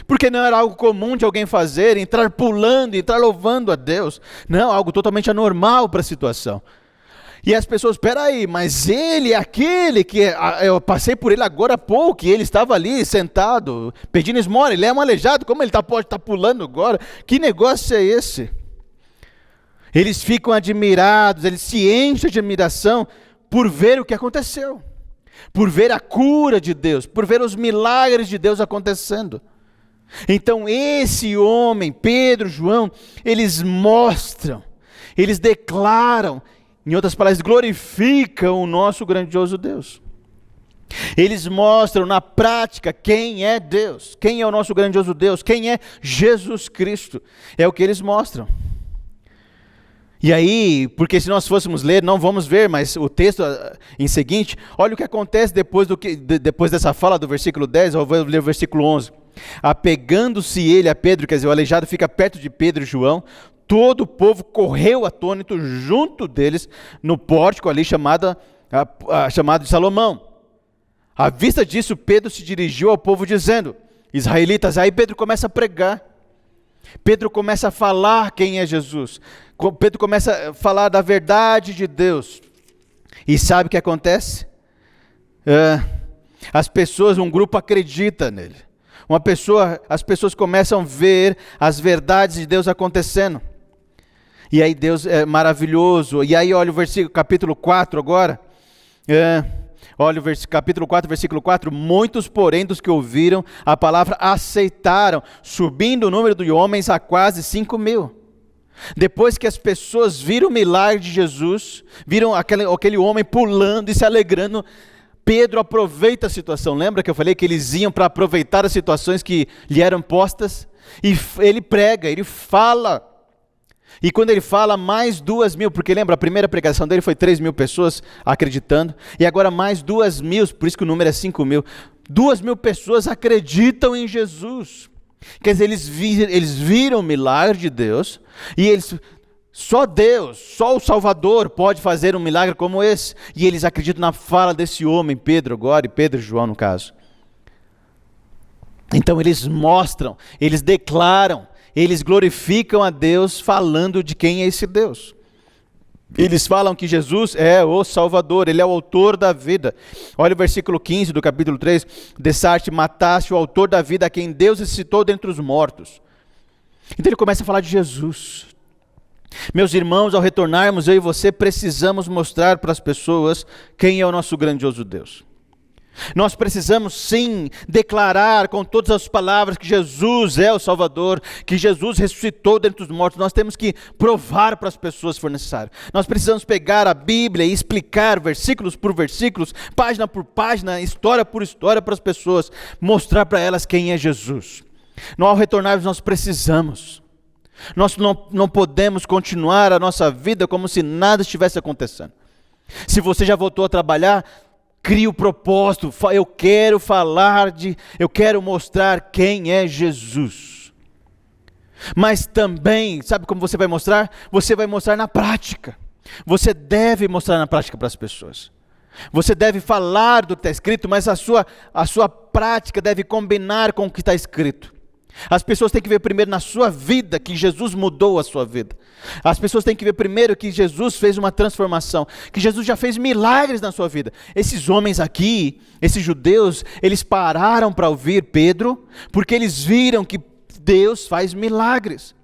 Porque não era algo comum de alguém fazer, entrar pulando, entrar louvando a Deus. Não, algo totalmente anormal para a situação. E as pessoas, peraí, mas ele é aquele que eu passei por ele agora há pouco, e ele estava ali sentado, pedindo esmola, ele é um aleijado, como ele pode estar pulando agora? Que negócio é esse? Eles ficam admirados, eles se enchem de admiração por ver o que aconteceu, por ver a cura de Deus, por ver os milagres de Deus acontecendo. Então esse homem, Pedro, João, eles mostram, eles declaram, em outras palavras, glorificam o nosso grandioso Deus. Eles mostram na prática quem é Deus, quem é o nosso grandioso Deus, quem é Jesus Cristo. É o que eles mostram. E aí, porque se nós fôssemos ler, não vamos ver, mas o texto em seguinte, olha o que acontece depois dessa fala do versículo 10, eu vou ler o versículo 11. Apegando-se ele a Pedro, quer dizer, o aleijado fica perto de Pedro e João, todo o povo correu atônito junto deles no pórtico ali chamado de Salomão. À vista disso, Pedro se dirigiu ao povo dizendo, israelitas, aí Pedro começa a pregar. Pedro começa a falar quem é Jesus. Pedro começa a falar da verdade de Deus. E sabe o que acontece? As pessoas, um grupo acredita nele. As pessoas começam a ver as verdades de Deus acontecendo. E aí Deus é maravilhoso. E aí olha o versículo, capítulo 4 agora. Olha o capítulo 4, versículo 4. Muitos, porém, dos que ouviram a palavra aceitaram, subindo o número de homens a quase 5.000. Depois que as pessoas viram o milagre de Jesus, viram aquele homem pulando e se alegrando, Pedro aproveita a situação. Lembra que eu falei que eles iam para aproveitar as situações que lhe eram postas? E ele prega, ele fala. E quando ele fala, mais 2.000, porque lembra, a primeira pregação dele foi 3.000 pessoas acreditando, e agora mais 2.000, por isso que o número é 5.000. 2.000 pessoas acreditam em Jesus. Quer dizer, eles viram o milagre de Deus, e só Deus, só o Salvador pode fazer um milagre como esse. E eles acreditam na fala desse homem, Pedro agora, e Pedro e João no caso. Então eles mostram, eles declaram, eles glorificam a Deus falando de quem é esse Deus. Eles falam que Jesus é o Salvador, Ele é o autor da vida. Olha o versículo 15 do capítulo 3. Dessarte, mataste o autor da vida, a quem Deus ressuscitou dentre os mortos. Então ele começa a falar de Jesus. Meus irmãos, ao retornarmos, eu e você precisamos mostrar para as pessoas quem é o nosso grandioso Deus. Nós precisamos sim declarar com todas as palavras que Jesus é o Salvador, que Jesus ressuscitou dentre os mortos. Nós temos que provar para as pessoas se for necessário. Nós precisamos pegar a Bíblia e explicar versículos por versículos, página por página, história por história para as pessoas, mostrar para elas quem é Jesus. Ao retornarmos nós precisamos. Nós não podemos continuar a nossa vida como se nada estivesse acontecendo. Se você já voltou a trabalhar, crie o propósito, eu quero mostrar quem é Jesus. Mas também, sabe como você vai mostrar? Você vai mostrar na prática. Você deve mostrar na prática para as pessoas. Você deve falar do que está escrito, mas a sua prática deve combinar com o que está escrito. As pessoas têm que ver primeiro na sua vida que Jesus mudou a sua vida. As pessoas têm que ver primeiro que Jesus fez uma transformação, que Jesus já fez milagres na sua vida. Esses homens aqui, esses judeus, eles pararam para ouvir Pedro, porque eles viram que Deus faz milagres.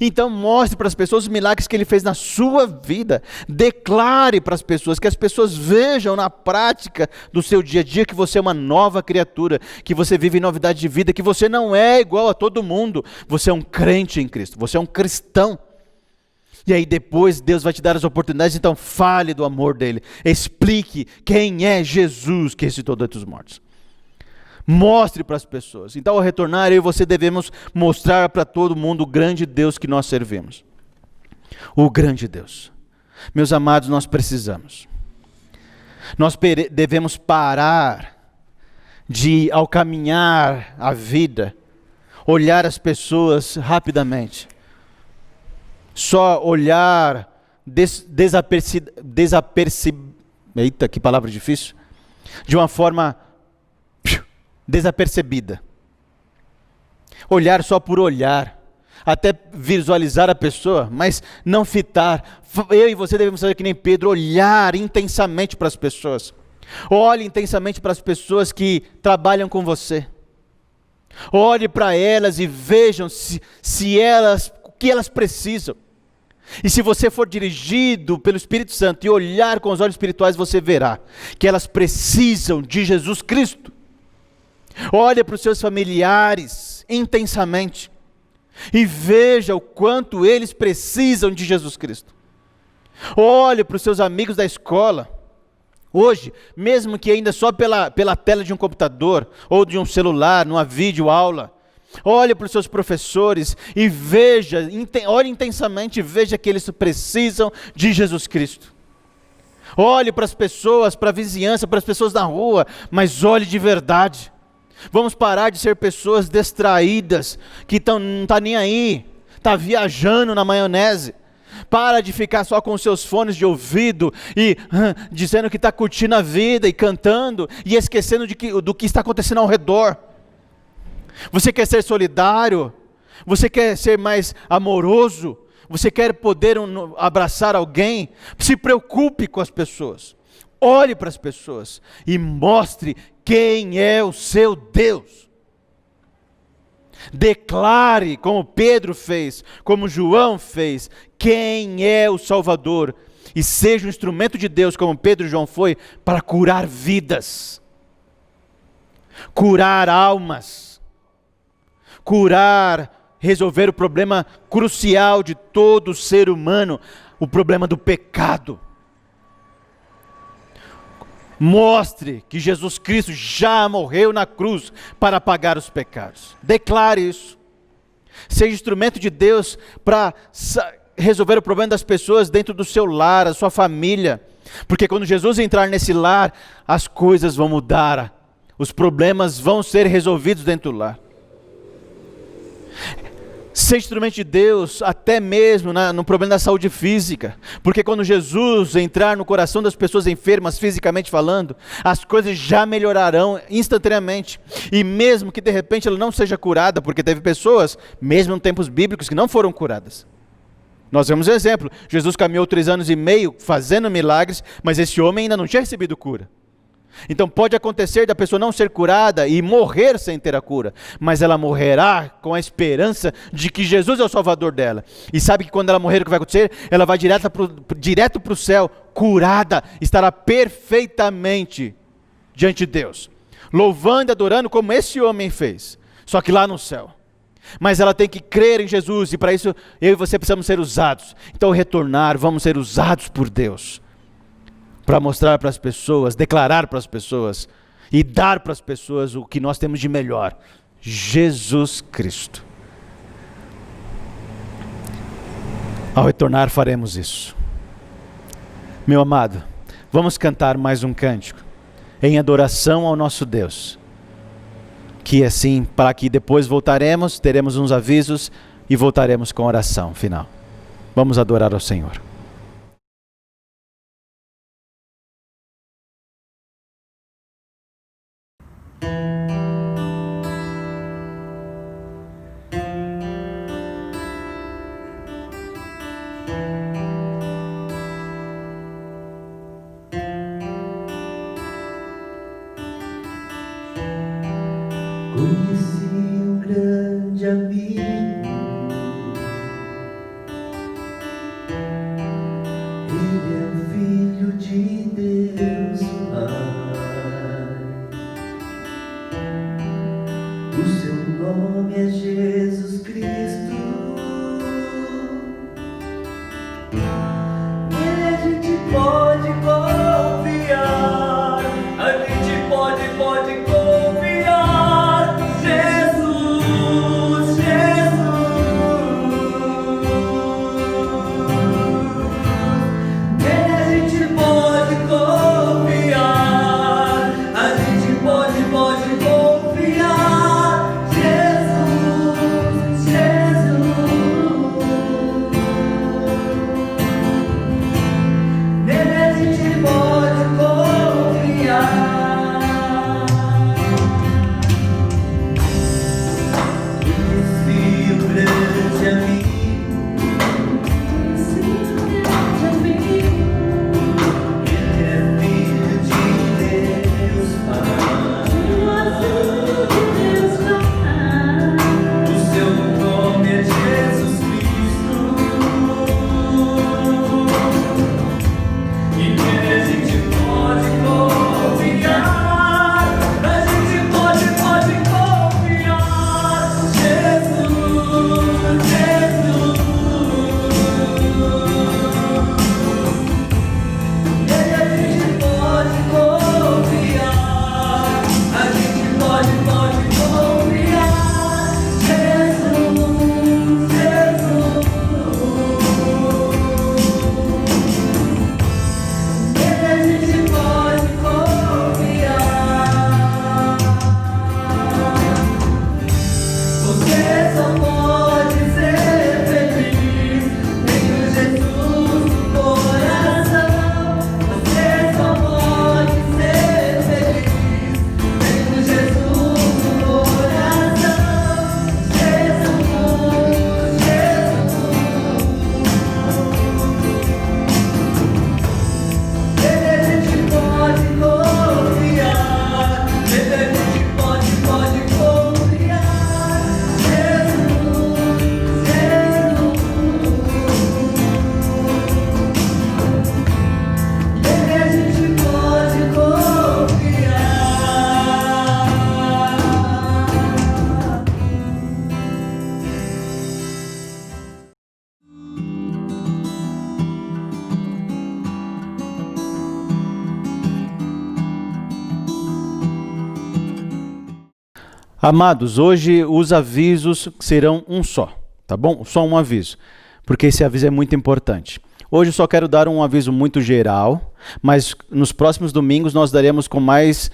Então mostre para as pessoas os milagres que Ele fez na sua vida. Declare para as pessoas, que as pessoas vejam na prática do seu dia a dia que você é uma nova criatura, que você vive em novidade de vida, que você não é igual a todo mundo. Você é um crente em Cristo, você é um cristão. E aí depois Deus vai te dar as oportunidades, então fale do amor dele. Explique quem é Jesus que ressuscitou dentre os mortos. Mostre para as pessoas. Então ao retornar, eu e você devemos mostrar para todo mundo o grande Deus que nós servimos. O grande Deus. Meus amados, nós precisamos. Nós devemos parar de, ao caminhar a vida, olhar as pessoas rapidamente. Só olhar eita, que palavra difícil. De uma forma desapercebida. Olhar só por olhar. Até visualizar a pessoa, mas não fitar. Eu e você devemos fazer que nem Pedro, olhar intensamente para as pessoas. Olhe intensamente para as pessoas que trabalham com você. Olhe para elas e vejam se elas, o que elas precisam. E se você for dirigido pelo Espírito Santo e olhar com os olhos espirituais, você verá que elas precisam de Jesus Cristo. Olhe para os seus familiares intensamente e veja o quanto eles precisam de Jesus Cristo. Olhe para os seus amigos da escola. Hoje, mesmo que ainda só pela tela de um computador ou de um celular, numa videoaula, olhe para os seus professores e veja, olhe intensamente e veja que eles precisam de Jesus Cristo. Olhe para as pessoas, para a vizinhança, para as pessoas na rua, mas olhe de verdade. Vamos parar de ser pessoas distraídas, que não estão nem aí, está viajando na maionese. Para de ficar só com os seus fones de ouvido e dizendo que está curtindo a vida e cantando e esquecendo do que está acontecendo ao redor. Você quer ser solidário? Você quer ser mais amoroso? Você quer poder abraçar alguém? Se preocupe com as pessoas. Olhe para as pessoas e mostre quem é o seu Deus. Declare, como Pedro fez, como João fez, quem é o Salvador. E seja um instrumento de Deus, como Pedro e João foi, para curar vidas. Curar almas. Resolver o problema crucial de todo ser humano, o problema do pecado. Mostre que Jesus Cristo já morreu na cruz para pagar os pecados. Declare isso. Seja instrumento de Deus para resolver o problema das pessoas dentro do seu lar, a sua família. Porque quando Jesus entrar nesse lar, as coisas vão mudar. Os problemas vão ser resolvidos dentro do lar. Ser instrumento de Deus até mesmo no problema da saúde física, porque quando Jesus entrar no coração das pessoas enfermas fisicamente falando, as coisas já melhorarão instantaneamente, e mesmo que de repente ela não seja curada, porque teve pessoas, mesmo em tempos bíblicos, que não foram curadas. Nós vemos um exemplo, Jesus caminhou 3 anos e meio fazendo milagres, mas esse homem ainda não tinha recebido cura. Então pode acontecer da pessoa não ser curada e morrer sem ter a cura, mas ela morrerá com a esperança de que Jesus é o Salvador dela. E sabe que quando ela morrer, o que vai acontecer? Ela vai direto para o céu, curada, estará perfeitamente diante de Deus, louvando e adorando como esse homem fez, só que lá no céu. Mas ela tem que crer em Jesus, e para isso eu e você precisamos ser usados. Então ao retornar, vamos ser usados por Deus, para mostrar para as pessoas, declarar para as pessoas e dar para as pessoas o que nós temos de melhor: Jesus Cristo. Ao retornar faremos isso. Meu amado, vamos cantar mais um cântico em adoração ao nosso Deus, que assim, para que depois voltaremos, teremos uns avisos e voltaremos com a oração final. Vamos adorar ao Senhor. Conheci um grande amigo, ele é o Filho de Deus Pai. O seu nome é Jesus Cristo, pode confiar. Jesus, nele a gente pode confiar. A gente pode confiar. Jesus, nele a gente pode confiar. Esse grande amigo, ele é filho de Deus Pai. O seu nome é Jesus Cristo. E nele a gente pode confiar. A gente pode confiar. Jesus, nele a gente pode confiar. A gente pode confiar. Jesus, nele a gente pode confiar. Você só pode ser feliz tendo Jesus no coração. Você só pode ser feliz tendo Jesus no coração. Jesus, nele a gente pode confiar. Nele a gente pode confiar. Nele a gente pode confiar. Amados, hoje os avisos serão um só, tá bom? Só um aviso, porque esse aviso é muito importante. Hoje eu só quero dar um aviso muito geral, mas nos próximos domingos nós daremos com mais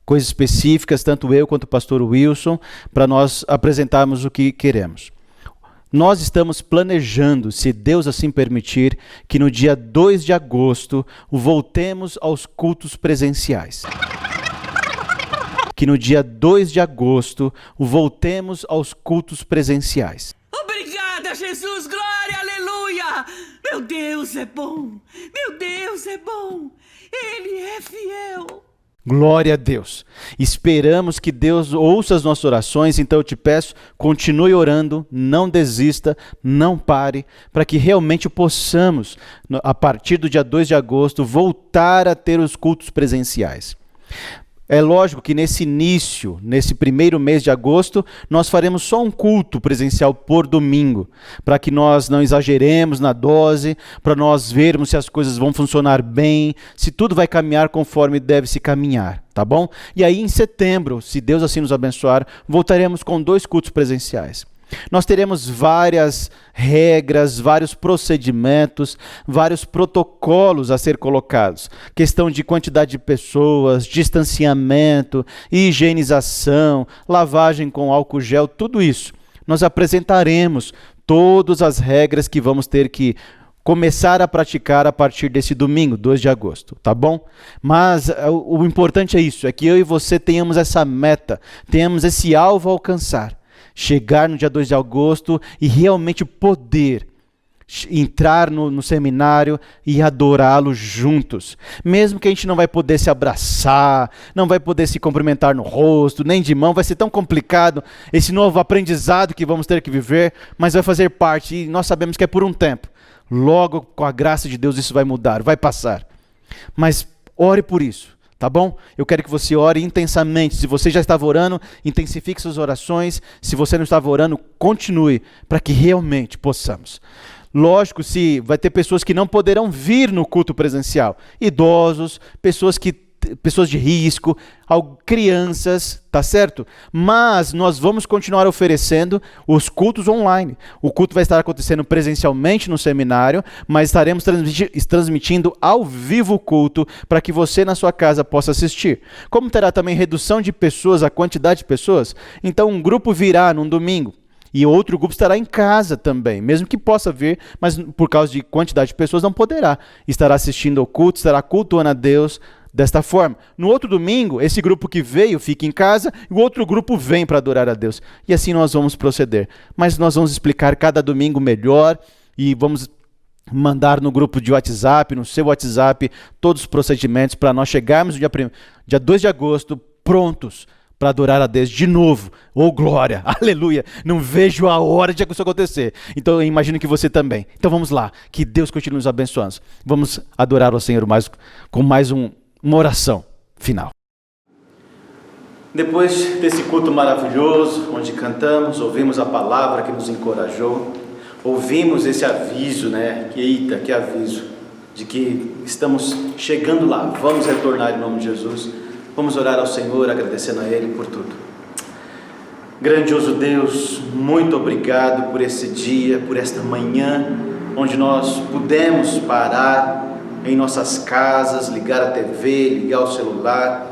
coisas específicas, tanto eu quanto o pastor Wilson, para nós apresentarmos o que queremos. Nós estamos planejando, se Deus assim permitir, que no dia 2 de agosto voltemos aos cultos presenciais. Que no dia 2 de agosto voltemos aos cultos presenciais. Obrigada, Jesus, glória, aleluia. Meu Deus é bom, meu Deus é bom, Ele é fiel. Glória a Deus. Esperamos que Deus ouça as nossas orações, então eu te peço, continue orando, não desista, não pare, para que realmente possamos, a partir do dia 2 de agosto, voltar a ter os cultos presenciais. É lógico que nesse início, nesse primeiro mês de agosto, nós faremos só um culto presencial por domingo, para que nós não exageremos na dose, para nós vermos se as coisas vão funcionar bem, se tudo vai caminhar conforme deve se caminhar, tá bom? E aí em setembro, se Deus assim nos abençoar, voltaremos com 2 cultos presenciais. Nós teremos várias regras, vários procedimentos, vários protocolos a ser colocados. Questão de quantidade de pessoas, distanciamento, higienização, lavagem com álcool gel, tudo isso. Nós apresentaremos todas as regras que vamos ter que começar a praticar a partir desse domingo, 2 de agosto, tá bom? Mas o importante é isso, é que eu e você tenhamos essa meta, tenhamos esse alvo a alcançar. Chegar no dia 2 de agosto e realmente poder entrar no seminário e adorá-lo juntos. Mesmo que a gente não vai poder se abraçar, não vai poder se cumprimentar no rosto, nem de mão, vai ser tão complicado esse novo aprendizado que vamos ter que viver, mas vai fazer parte e nós sabemos que é por um tempo. Logo, com a graça de Deus, isso vai mudar, vai passar. Mas ore por isso. Tá bom? Eu quero que você ore intensamente. Se você já estava orando, intensifique suas orações. Se você não estava orando, continue, para que realmente possamos. Lógico, se vai ter pessoas que não poderão vir no culto presencial. Idosos, pessoas que pessoas de risco, crianças, tá certo? Mas nós vamos continuar oferecendo os cultos online. O culto vai estar acontecendo presencialmente no seminário, mas estaremos transmitindo ao vivo o culto para que você na sua casa possa assistir. Como terá também redução de pessoas, a quantidade de pessoas, então um grupo virá num domingo. E outro grupo estará em casa também, mesmo que possa vir, mas por causa de quantidade de pessoas não poderá. Estará assistindo ao culto, estará cultuando a Deus desta forma. No outro domingo, esse grupo que veio fica em casa e o outro grupo vem para adorar a Deus. E assim nós vamos proceder. Mas nós vamos explicar cada domingo melhor e vamos mandar no grupo de WhatsApp, no seu WhatsApp, todos os procedimentos para nós chegarmos no dia 2 de agosto prontos para adorar a Deus de novo. Oh, glória, aleluia. Não vejo a hora de isso acontecer. Então eu imagino que você também. Então vamos lá, que Deus continue nos abençoando. Vamos adorar o Senhor com mais uma oração final. Depois desse culto maravilhoso, onde cantamos, ouvimos a palavra que nos encorajou, ouvimos esse aviso, né? Que aviso, de que estamos chegando lá, vamos retornar em nome de Jesus. Vamos orar ao Senhor, agradecendo a Ele por tudo. Grandioso Deus, muito obrigado por esse dia, por esta manhã, onde nós pudemos parar em nossas casas, ligar a TV, ligar o celular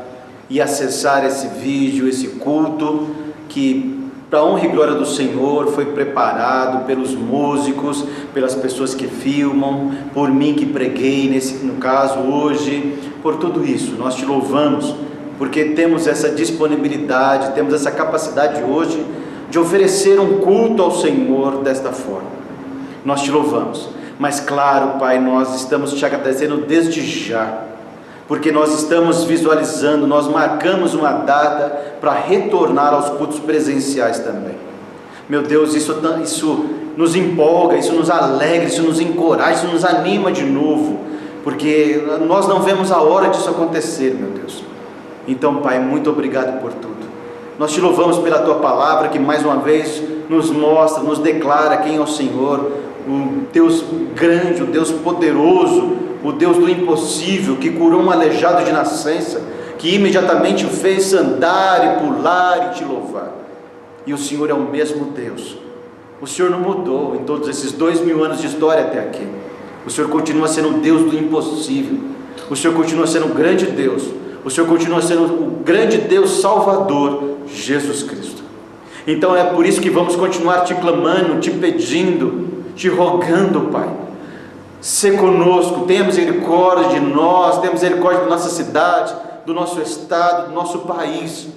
e acessar esse vídeo, esse culto, que para a honra e glória do Senhor foi preparado pelos músicos, pelas pessoas que filmam, por mim que preguei, no caso hoje, por tudo isso. Nós te louvamos, porque temos essa disponibilidade, temos essa capacidade hoje de oferecer um culto ao Senhor desta forma. Nós te louvamos, mas claro, Pai, nós estamos te agradecendo desde já, porque nós estamos visualizando, nós marcamos uma data para retornar aos cultos presenciais também. Meu Deus, isso nos empolga, isso nos alegra, isso nos encoraja, isso nos anima de novo, porque nós não vemos a hora disso acontecer, meu Deus. Então, Pai, muito obrigado por tudo. Nós te louvamos pela Tua palavra, que mais uma vez nos mostra, nos declara quem é o Senhor, o Deus grande, o Deus poderoso, o Deus do impossível, que curou um aleijado de nascença, que imediatamente o fez andar e pular e te louvar. E o Senhor é o mesmo Deus. O Senhor não mudou em todos esses 2000 anos de história até aqui. O Senhor continua sendo o Deus do impossível. O Senhor continua sendo o grande Deus. O Senhor continua sendo o grande Deus Salvador, Jesus Cristo. Então é por isso que vamos continuar te clamando, te pedindo, te rogando, Pai. Sê conosco, tenha misericórdia de nós, tenha misericórdia da nossa cidade, do nosso estado, do nosso país.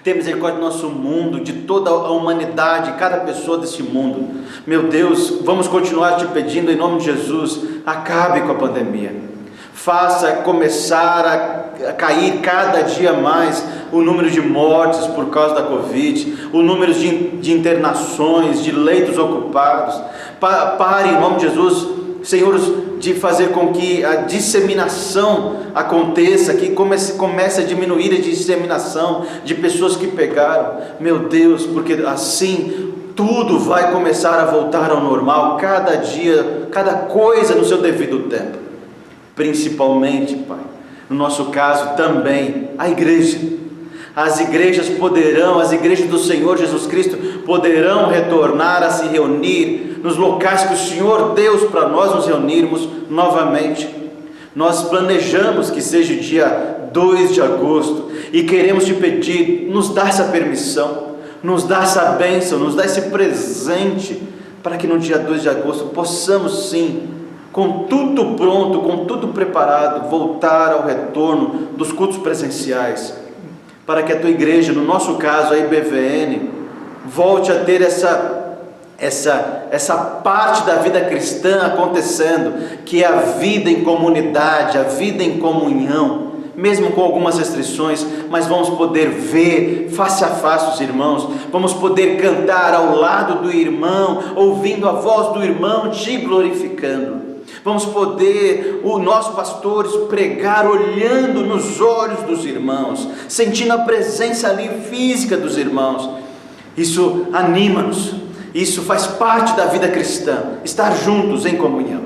Tenha misericórdia do nosso mundo, de toda a humanidade, cada pessoa desse mundo. Meu Deus, vamos continuar te pedindo em nome de Jesus, acabe com a pandemia. Faça começar a cair cada dia mais o número de mortes por causa da Covid, o número de internações, de leitos ocupados. Pare em nome de Jesus, Senhor, de fazer com que a disseminação aconteça, que comece a diminuir a disseminação de pessoas que pegaram. Meu Deus, porque assim tudo vai começar a voltar ao normal, cada dia, cada coisa no seu devido tempo. Principalmente, Pai, no nosso caso também, a igreja. As igrejas do Senhor Jesus Cristo poderão retornar a se reunir nos locais que o Senhor deu para nós nos reunirmos novamente. Nós planejamos que seja o dia 2 de agosto e queremos te pedir, nos dá essa permissão, nos dá essa bênção, nos dá esse presente, para que no dia 2 de agosto possamos sim, com tudo pronto, com tudo preparado, voltar ao retorno dos cultos presenciais, para que a tua igreja, no nosso caso a IBVN, volte a ter essa parte da vida cristã acontecendo, que é a vida em comunidade, a vida em comunhão, mesmo com algumas restrições, mas vamos poder ver face a face os irmãos, vamos poder cantar ao lado do irmão, ouvindo a voz do irmão, te glorificando. Vamos poder, os nossos pastores, pregar olhando nos olhos dos irmãos, sentindo a presença ali física dos irmãos. Isso anima-nos, isso faz parte da vida cristã, estar juntos em comunhão.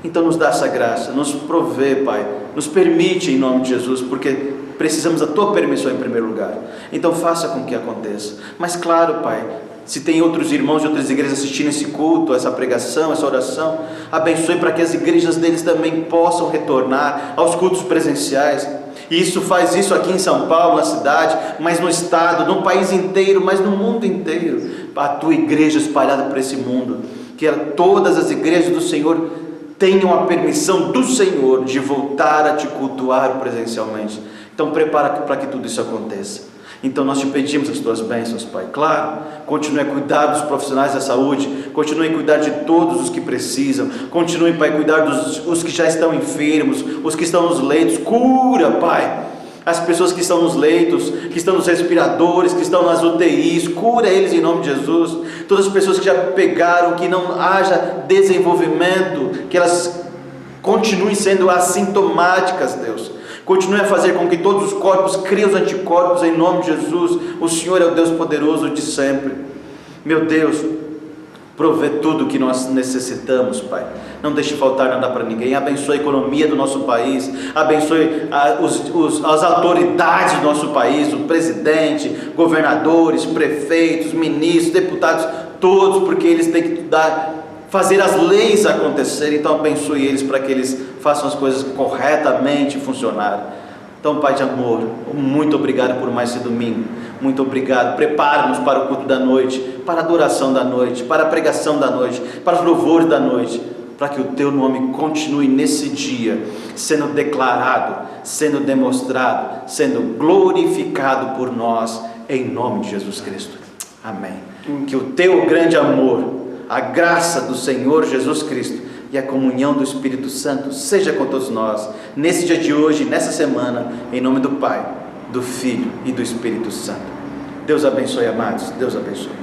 Então nos dá essa graça, nos provê, Pai, nos permite em nome de Jesus, porque precisamos da Tua permissão em primeiro lugar. Então faça com que aconteça. Mas claro, Pai, se tem outros irmãos de outras igrejas assistindo esse culto, essa pregação, essa oração, abençoe para que as igrejas deles também possam retornar aos cultos presenciais. E isso faz isso aqui em São Paulo, na cidade, mas no estado, no país inteiro, mas no mundo inteiro. A Tua igreja espalhada por esse mundo, que todas as igrejas do Senhor tenham a permissão do Senhor de voltar a Te cultuar presencialmente. Então prepara para que tudo isso aconteça. Então nós Te pedimos as Tuas bênçãos, Pai. Claro, continue a cuidar dos profissionais da saúde, continue a cuidar de todos os que precisam, continue, Pai, a cuidar dos que já estão enfermos, os que estão nos leitos. Cura, Pai, as pessoas que estão nos leitos, que estão nos respiradores, que estão nas UTIs, cura eles em nome de Jesus. Todas as pessoas que já pegaram, que não haja desenvolvimento, que elas continuem sendo assintomáticas, Deus. Continue a fazer com que todos os corpos criem os anticorpos em nome de Jesus. O Senhor é o Deus poderoso de sempre. Meu Deus, provê tudo o que nós necessitamos, Pai. Não deixe faltar nada para ninguém. Abençoe a economia do nosso país. Abençoe as autoridades do nosso país, o presidente, governadores, prefeitos, ministros, deputados, todos, porque eles têm que fazer as leis acontecerem. Então abençoe eles para que eles façam as coisas corretamente funcionar. Então, Pai de amor, muito obrigado por mais esse domingo. Muito obrigado. Prepara-nos para o culto da noite, para a adoração da noite, para a pregação da noite, para os louvores da noite, para que o Teu nome continue nesse dia sendo declarado, sendo demonstrado, sendo glorificado por nós, em nome de Jesus Cristo. Amém. Que o Teu grande amor, a graça do Senhor Jesus Cristo e a comunhão do Espírito Santo seja com todos nós, nesse dia de hoje, nessa semana, em nome do Pai, do Filho e do Espírito Santo. Deus abençoe, amados. Deus abençoe.